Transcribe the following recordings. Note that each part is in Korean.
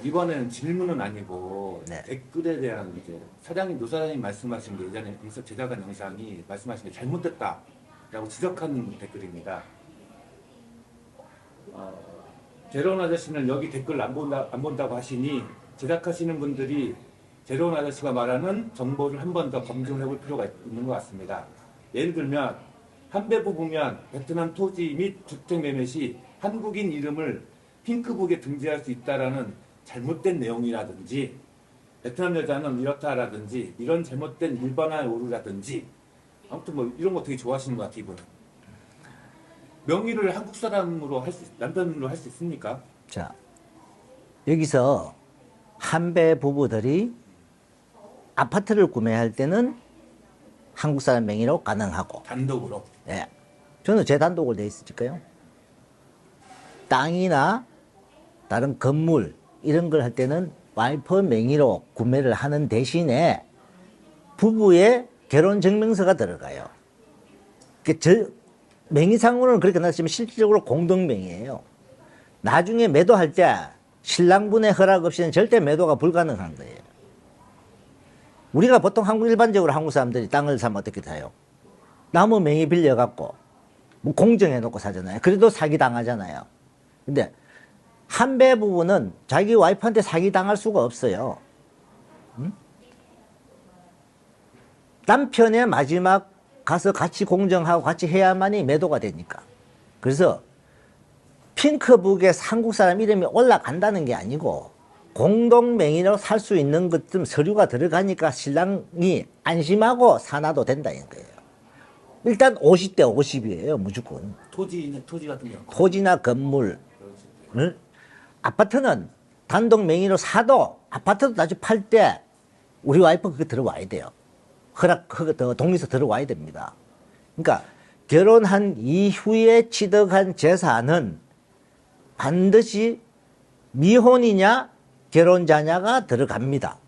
이번에는 질문은 아니고 네. 댓글에 대한 이제 사장님, 노 사장님 말씀하신 게 예전에 인서 제작한 영상이 말씀하신 게 잘못됐다라고 지적한 댓글입니다. 제로온 아저씨는 여기 댓글 안 본다고 하시니 제작하시는 분들이 제로온 아저씨가 말하는 정보를 한 번 더 검증해 볼 필요가 있는 것 같습니다. 예를 들면 한배 부부면 베트남 토지 및 주택 매매 시 한국인 이름을 핑크북에 등재할 수 있다라는 잘못된 내용이라든지 베트남 여자는 이렇다라든지 이런 잘못된 일반화에 오르라든지 아무튼 뭐 이런 거 되게 좋아하시는 것 같아요. 이분은 명의를 한국 사람으로 남편으로 할 수 있습니까? 자, 여기서 한배 부부들이 아파트를 구매할 때는 한국 사람 명의로 가능하고, 단독으로. 예. 저는 제 단독으로 돼 있을까요? 땅이나 다른 건물 이런 걸 할 때는 와이프 명의로 구매를 하는 대신에 부부의 결혼 증명서가 들어가요. 명의상으로는 그렇게 놨지만 실질적으로 공동 명의예요. 나중에 매도할 때 신랑분의 허락 없이는 절대 매도가 불가능한 거예요. 우리가 보통 일반적으로 한국 사람들이 땅을 사면 어떻게 사요? 나무 명의 빌려갖고 뭐 공정해놓고 사잖아요. 그래도 사기 당하잖아요. 근데 한배 부부는 자기 와이프한테 사기 당할 수가 없어요. 응? 남편의 마지막 가서 같이 공정하고 같이 해야만이 매도가 되니까. 그래서 핑크북에 한국 사람 이름이 올라간다는 게 아니고 공동 명의로 살 수 있는 것좀 서류가 들어가니까 신랑이 안심하고 사놔도 된다는 거예요. 일단 50대 50이에요, 무조건. 토지 같은 경우. 토지나 건물, 응? 아파트는 단독 명의로 사도 아파트도 나중에 팔 때 우리 와이프 그거 들어와야 돼요. 동의서 들어와야 됩니다. 그러니까 결혼한 이후에 취득한 재산은 반드시 미혼이냐 결혼자냐가 들어갑니다.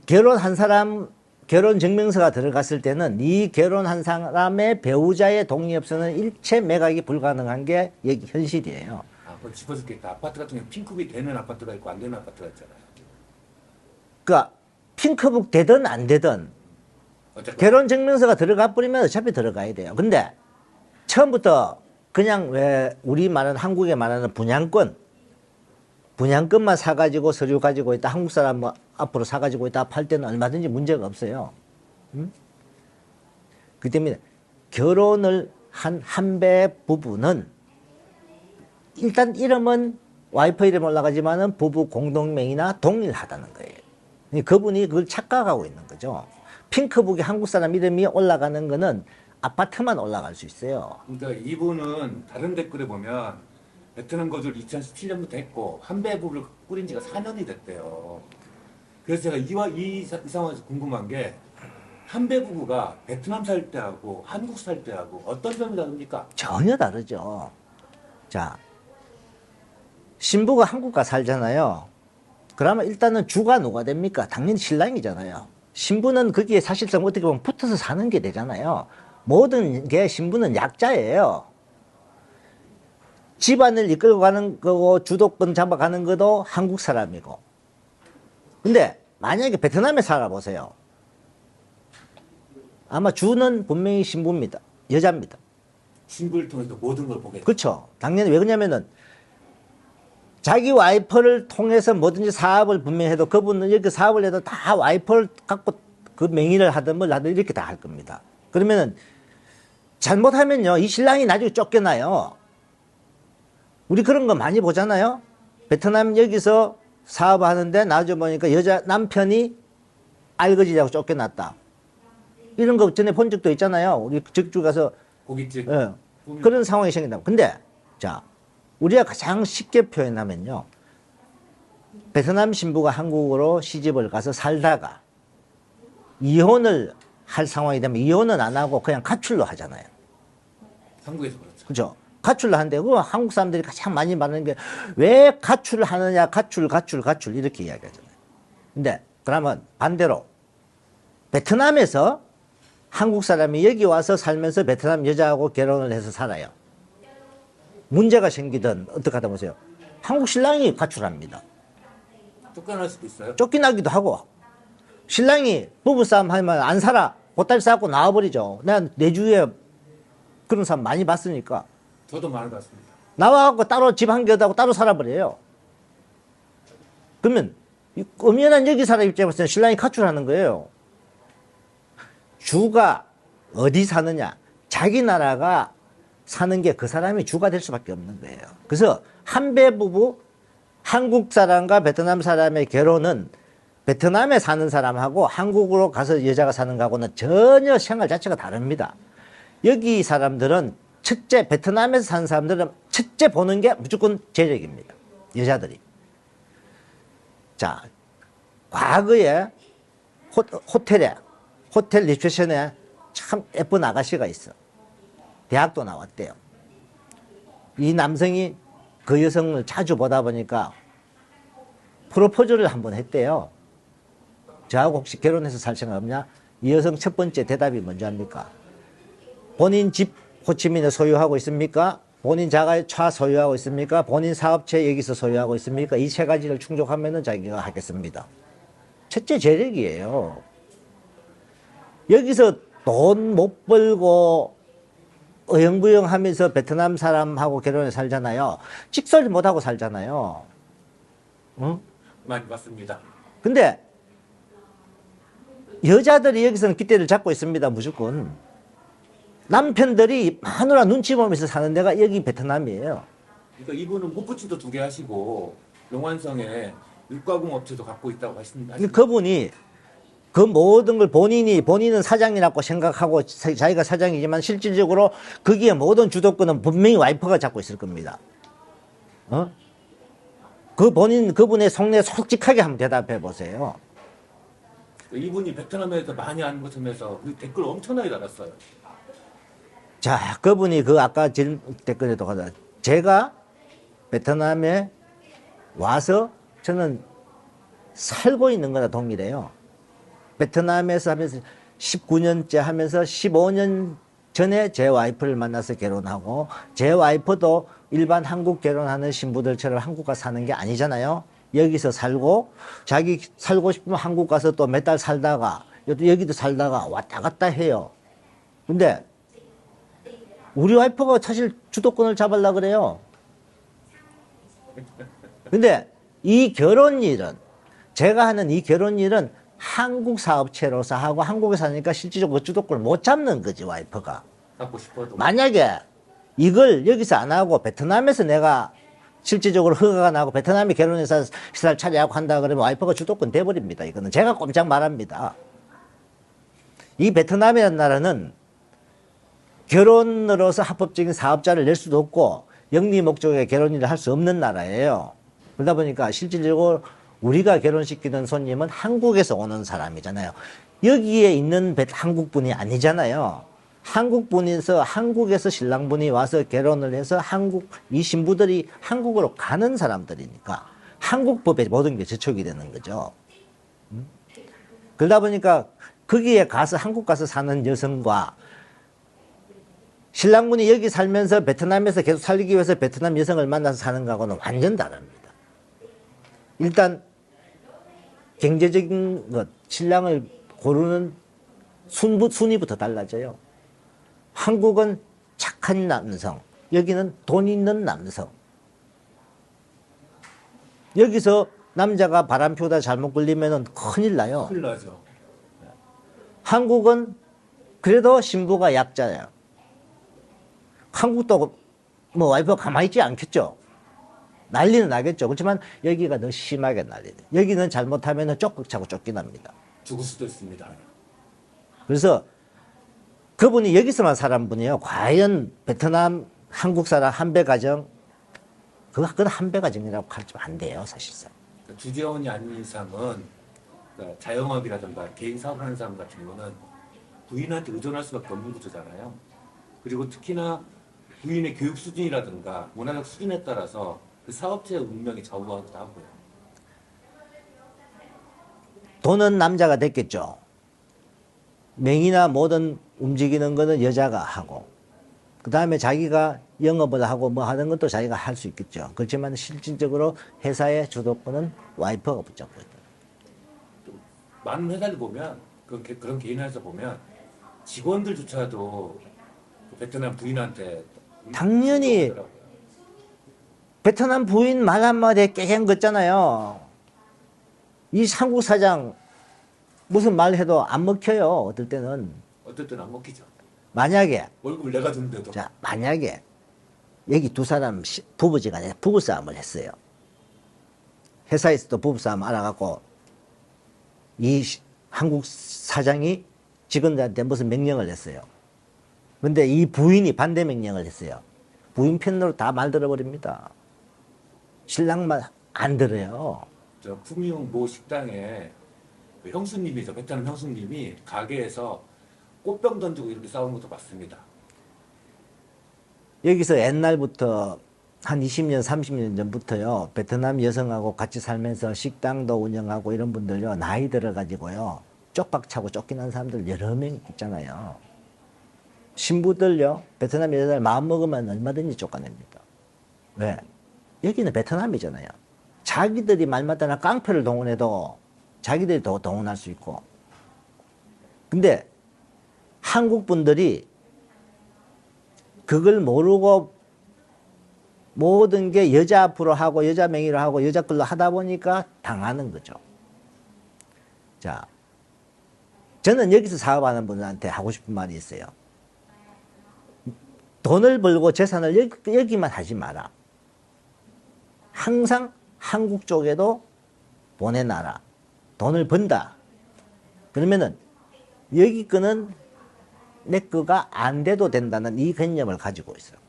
결혼한 사람 결혼 증명서가 들어갔을 때는 이 결혼한 사람의 배우자의 동의 없이는 일체 매각이 불가능한 게 여기 현실이에요. 그걸 짚어줄겠다. 아파트 같은 경우 핑크북이 되는 아파트가 있고 안 되는 아파트가 있잖아요. 그러니까 핑크북 되든 안 되든 어쨌건. 결혼 증명서가 들어가 버리면 어차피 들어가야 돼요. 근데 처음부터 그냥 왜 우리 말하는 한국에 말하는 분양권만 사가지고 서류 가지고 있다, 한국 사람 뭐 앞으로 사가지고 있다 팔 때는 얼마든지 문제가 없어요. 그 때문에 결혼을 한 한배 부부는 일단 이름은 와이프 이름 올라가지만은 부부 공동명의나 동일하다는 거예요. 그분이 그걸 착각하고 있는 거죠. 핑크북에 한국 사람 이름이 올라가는 거는 아파트만 올라갈 수 있어요. 그러니까 이분은 다른 댓글에 보면 베트남 거주를 2017년부터 했고 한배 부부를 꾸린 지가 4년이 됐대요. 그래서 제가 이 상황에서 궁금한 게 한배 부부가 베트남 살 때하고 한국 살 때하고 어떤 점이 다릅니까? 전혀 다르죠. 자, 신부가 한국 가 살잖아요. 그러면 일단은 주가 누가 됩니까? 당연히 신랑이잖아요. 신부는 거기에 사실상 어떻게 보면 붙어서 사는 게 되잖아요. 모든 게 신부는 약자예요. 집안을 이끌고 가는 거고 주도권 잡아가는 것도 한국 사람이고. 근데 만약에 베트남에 살아보세요. 아마 주는 분명히 신부입니다. 여자입니다. 신부를 통해서 모든 걸 보게 돼요. 그렇죠. 당연히 왜 그러냐면은 자기 와이프를 통해서 뭐든지 사업을 분명히 해도 그분은 이렇게 사업을 해도 다 와이프를 갖고 그 명의를 하든 뭘 하든 이렇게 다 할 겁니다. 그러면은 잘못하면요, 이 신랑이 나중에 쫓겨나요. 우리 그런 거 많이 보잖아요. 베트남 여기서 사업하는데 나중에 보니까 남편이 알거지라고 쫓겨났다. 이런 거 전에 본 적도 있잖아요. 우리 적주 가서 고깃집. 예, 그런 상황이 생긴다고. 근데 자, 우리가 가장 쉽게 표현하면요, 베트남 신부가 한국으로 시집을 가서 살다가 이혼을 할 상황이 되면 이혼은 안 하고 그냥 가출로 하잖아요. 한국에서 그렇죠. 그죠? 가출을 하는데, 그 한국 사람들이 가장 많이 말하는 게 왜 가출을 하느냐, 가출 이렇게 이야기하잖아요. 근데 그러면 반대로 베트남에서 한국 사람이 여기 와서 살면서 베트남 여자하고 결혼을 해서 살아요. 문제가 생기든 어떻게 하다 보세요. 한국 신랑이 가출합니다. 쫓겨날 수도 있어요. 쫓겨나기도 하고 신랑이 부부싸움 하면 안 살아 보따리 싸고 나와버리죠. 내가 내 주위에 그런 사람 많이 봤으니까 저도 많이 봤습니다. 나와갖고 따로 집 한 개도 하고 따로 살아버려요. 그러면 엄연한 여기 사람 입장에서는 신랑이 가출하는 거예요. 주가 어디 사느냐, 자기 나라가 사는 게 그 사람이 주가 될 수밖에 없는 거예요. 그래서 한배 부부, 한국 사람과 베트남 사람의 결혼은 베트남에 사는 사람하고 한국으로 가서 여자가 사는 거하고는 전혀 생활 자체가 다릅니다. 여기 사람들은 첫째, 베트남에서 사는 사람들은 첫째 보는 게 무조건 재력입니다. 여자들이. 자, 과거에 호텔 리셉션에 참 예쁜 아가씨가 있어. 대학도 나왔대요. 이 남성이 그 여성을 자주 보다 보니까 프로포즈를 한번 했대요. 저하고 혹시 결혼해서 살 생각 없냐? 이 여성 첫 번째 대답이 뭔지 압니까? 본인 집 호치민에 소유하고 있습니까? 본인 자가차 소유하고 있습니까? 본인 사업체 여기서 소유하고 있습니까? 이 세 가지를 충족하면은 자기가 하겠습니다. 첫째 재력이에요. 여기서 돈 못 벌고 어영부영 하면서 베트남 사람하고 결혼해 살잖아요. 직설 못하고 살잖아요. 응? 많이 봤습니다. 근데 여자들이 여기서는 깃대를 잡고 있습니다. 무조건. 남편들이 마누라 눈치 보면서 사는 데가 여기 베트남이에요. 그러니까 이분은 호프집도 2개 하시고 용환성에 육가공 업체도 갖고 있다고 하십니다. 그분이 그 모든 걸 본인은 사장이라고 생각하고 자기가 사장이지만 실질적으로 거기에 모든 주도권은 분명히 와이프가 잡고 있을 겁니다. 어? 그분의 속내 솔직하게 한번 대답해 보세요. 이분이 베트남에서 많이 아는 것쯤에서 그 댓글 엄청나게 달았어요. 자, 그분이 그 아까 댓글에도 가다 제가 베트남에 와서 저는 살고 있는 거나 동일해요. 베트남에서 하면서 19년째 하면서 15년 전에 제 와이프를 만나서 결혼하고 제 와이프도 일반 한국 결혼하는 신부들처럼 한국 가서 사는 게 아니잖아요. 여기서 살고 자기 살고 싶으면 한국 가서 또 몇 달 살다가 여기도 살다가 왔다 갔다 해요. 근데 우리 와이프가 사실 주도권을 잡으려고 그래요. 근데 이 결혼일은 제가 하는 이 결혼일은 한국 사업체로서 하고 한국에 사니까 실질적으로 주도권을 못 잡는 거지 와이프가. 갖고 싶어도. 만약에 이걸 여기서 안 하고 베트남에서 내가 실질적으로 허가가 나고 베트남에 결혼해서 시설 차리하고 한다 그러면 와이프가 주도권 돼버립니다. 이거는 제가 꼼짝 말합니다. 이 베트남이라는 나라는 결혼으로서 합법적인 사업자를 낼 수도 없고 영리 목적의 결혼일을 할 수 없는 나라예요. 그러다 보니까 실질적으로 우리가 결혼시키는 손님은 한국에서 오는 사람이잖아요. 여기에 있는 한국분이 아니잖아요. 한국분에서 한국에서 신랑분이 와서 결혼을 해서 이 신부들이 한국으로 가는 사람들이니까 한국법에 모든 게 저촉이 되는 거죠. 그러다 보니까 거기에 가서 한국 가서 사는 여성과 신랑분이 여기 살면서 베트남에서 계속 살기 위해서 베트남 여성을 만나서 사는 거하고는 완전 다릅니다. 일단 경제적인 것, 신랑을 고르는 순위부터 달라져요. 한국은 착한 남성, 여기는 돈 있는 남성. 여기서 남자가 바람 피우다 잘못 걸리면 큰일 나요. 큰일 나죠. 한국은 그래도 신부가 약자예요. 한국도 뭐 와이프가 가만히 있지 않겠죠. 난리는 나겠죠. 그렇지만 여기가 더 심하게 난리돼. 여기는 잘못하면 쫓겨차고 쫓겨납니다. 죽을 수도 있습니다. 그래서 그분이 여기서만 살은 분이에요. 과연 베트남 한국 사람 한배 가정 그건 한배 가정이라고 하면 안 돼요. 사실상. 그러니까 주재원이 아닌 이상은 그러니까 자영업이라든가 개인 사업하는 사람 같은 경우는 부인한테 의존할 수밖에 없는 구조잖아요. 그리고 특히나 부인의 교육 수준이라든가 문화적 수준에 따라서 그 사업체의 운명이 좌우하기도 하고요. 돈은 남자가 됐겠죠. 명의나 모든 움직이는 거는 여자가 하고 그 다음에 자기가 영업을 하고 뭐 하는 것도 자기가 할 수 있겠죠. 그렇지만 실질적으로 회사의 주도권은 와이프가 붙잡고 있다. 많은 회사를 보면 그런 개인회사 보면 직원들조차도 그 베트남 부인한테 당연히 하더라고요. 베트남 부인 말 한마디에 깨갱 걷잖아요. 이 한국 사장 무슨 말 해도 안 먹혀요. 어떨 때는. 어떨 때는 안 먹히죠. 만약에 월급을 내가 주는데도. 자, 만약에 여기 두 사람 부부지간에 부부싸움을 했어요. 회사에서도 부부싸움 알아갖고 이 한국 사장이 직원들한테 무슨 명령을 했어요. 근데 이 부인이 반대 명령을 했어요. 부인 편으로 다 말 들어버립니다. 신랑 말 안 들어요. 저 푸미용 모 식당에 그 형수님이죠. 베트남 형수님이 가게에서 꽃병 던지고 이렇게 싸우는 것도 봤습니다. 여기서 옛날부터 한 20년, 30년 전부터요, 베트남 여성하고 같이 살면서 식당도 운영하고 이런 분들요, 나이 들어가지고요, 쪽박차고 쫓기는 사람들 여러 명 있잖아요. 신부들요, 베트남 여자들 마음 먹으면 얼마든지 쫓아냅니다. 왜? 여기는 베트남이잖아요. 자기들이 말마따나 깡패를 동원해도 자기들이 더 동원할 수 있고. 근데 한국 분들이 그걸 모르고 모든 게 여자 앞으로 하고 여자 명의로 하고 여자 걸로 하다 보니까 당하는 거죠. 자, 저는 여기서 사업하는 분들한테 하고 싶은 말이 있어요. 돈을 벌고 재산을 여기만 하지 마라. 항상 한국 쪽에도 보내놔라. 돈을 번다. 그러면은 여기 거는 내 거가 안 돼도 된다는 이 개념을 가지고 있어요.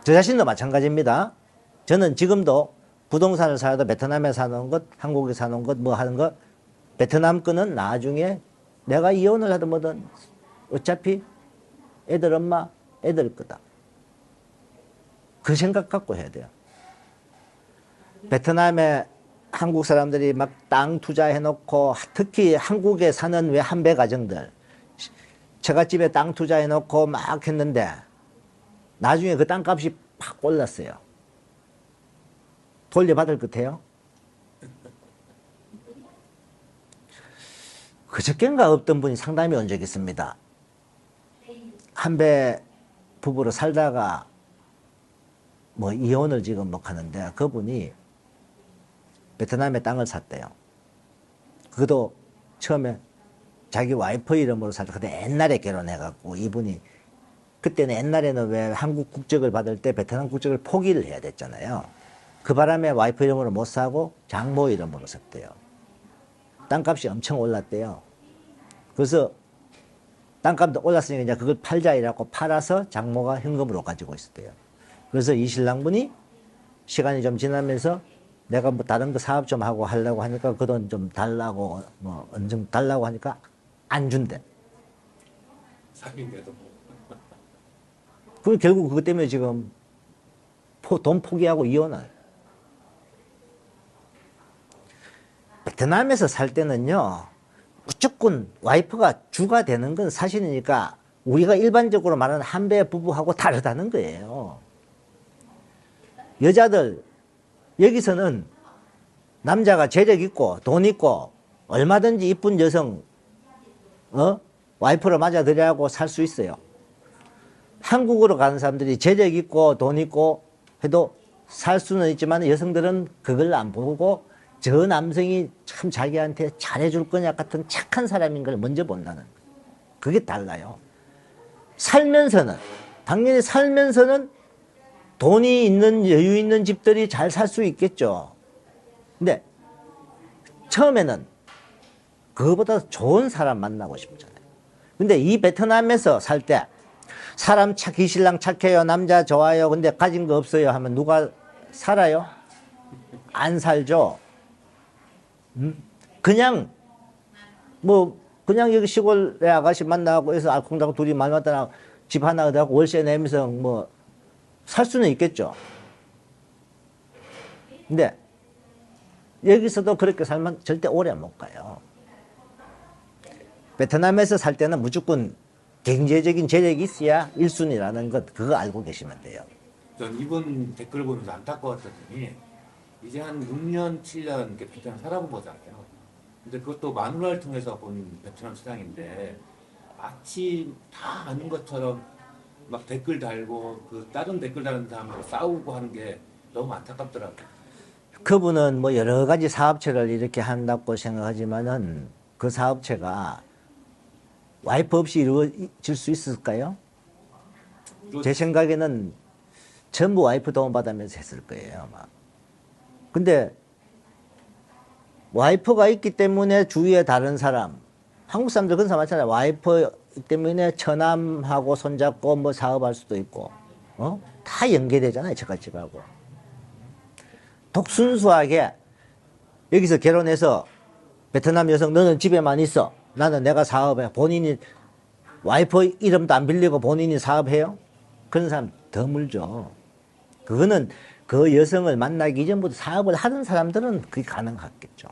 저 자신도 마찬가지입니다. 저는 지금도 부동산을 사도 베트남에 사는 것, 한국에 사는 것, 뭐 하는 것, 베트남 거는 나중에 내가 이혼을 하든 뭐든 어차피 애들 엄마, 애들 거다. 그 생각 갖고 해야 돼요. 베트남에 한국 사람들이 막 땅 투자해놓고, 특히 한국에 사는 외환배 가정들, 처갓집에 땅 투자해놓고 막 했는데, 나중에 그 땅값이 팍 올랐어요. 돌려받을 것 같아요? 그저껜가 없던 분이 상담이 온 적이 있습니다. 한배 부부로 살다가 뭐 이혼을 지금 뭐 하는데, 그분이 베트남에 땅을 샀대요. 그것도 처음에 자기 와이프 이름으로 살다. 근데 옛날에 결혼해갖고 이분이, 그때는 옛날에는 왜 한국 국적을 받을 때 베트남 국적을 포기를 해야 됐잖아요. 그 바람에 와이프 이름으로 못 사고 장모 이름으로 샀대요. 땅값이 엄청 올랐대요. 그래서 땅값도 올랐으니까 이제 그걸 팔자 이라고 팔아서 장모가 현금으로 가지고 있었대요. 그래서 이 신랑분이 시간이 좀 지나면서 내가 뭐 다른 거 사업 좀 하고 하려고 하니까 그 돈 좀 달라고, 뭐 어느 정도 달라고 하니까 안 준대. 사귄데도. 그 결국 그것 때문에 지금 돈 포기하고 이혼을. 베트남에서 살 때는요, 무조건 와이프가 주가 되는 건 사실이니까 우리가 일반적으로 말하는 한배 부부하고 다르다는 거예요. 여자들, 여기서는 남자가 재력 있고 돈 있고 얼마든지 이쁜 여성, 와이프로 맞아들여하고 살 수 있어요. 한국으로 가는 사람들이 재력 있고 돈 있고 해도 살 수는 있지만 여성들은 그걸 안 보고 저 남성이 참 자기한테 잘해줄 거냐 같은 착한 사람인 걸 먼저 본다는 거예요. 그게 달라요. 살면서는, 당연히 살면서는 돈이 있는, 여유 있는 집들이 잘 살 수 있겠죠. 근데 처음에는 그거보다 좋은 사람 만나고 싶잖아요. 근데 이 베트남에서 살 때 사람 이 신랑 착해요, 남자 좋아요, 근데 가진 거 없어요 하면 누가 살아요? 안 살죠. 그냥 그냥 여기 시골에 아가씨 만나고 해서 알콩달콩 둘이 말 맞다나 집 하나 얻어갖고 월세 내면서 뭐 살 수는 있겠죠. 근데 여기서도 그렇게 살면 절대 오래 못 가요. 베트남에서 살 때는 무조건 경제적인 재력이 있어야 1순위라는 것, 그거 알고 계시면 돼요. 전 이분 댓글 보면서 안타까웠더니 이제 한 6년, 7년 이렇게 베트남 살아본 거잖아요. 근데 그것도 마누라를 통해서 본 베트남 시장인데 마치 다 아는 것처럼 막 댓글 달고 그 다른 댓글 다는 사람하고 싸우고 하는 게 너무 안타깝더라고요. 그분은 뭐 여러 가지 사업체를 이렇게 한다고 생각하지만은 그 사업체가 와이프 없이 이루어질 수 있을까요? 제 생각에는 전부 와이프 도움받으면서 했을 거예요, 아마. 근데 와이프가 있기 때문에 주위에 다른 사람, 한국 사람들 그런 사람 많잖아요. 와이프 때문에 처남하고 손잡고 뭐 사업할 수도 있고, 다 연계되잖아요, 저같이하고. 독순수하게 여기서 결혼해서 베트남 여성 너는 집에만 있어. 나는 내가 사업해. 본인이 와이프 이름도 안 빌리고 본인이 사업해요? 그런 사람 드물죠. 그거는 그 여성을 만나기 이전부터 사업을 하는 사람들은 그게 가능하겠죠.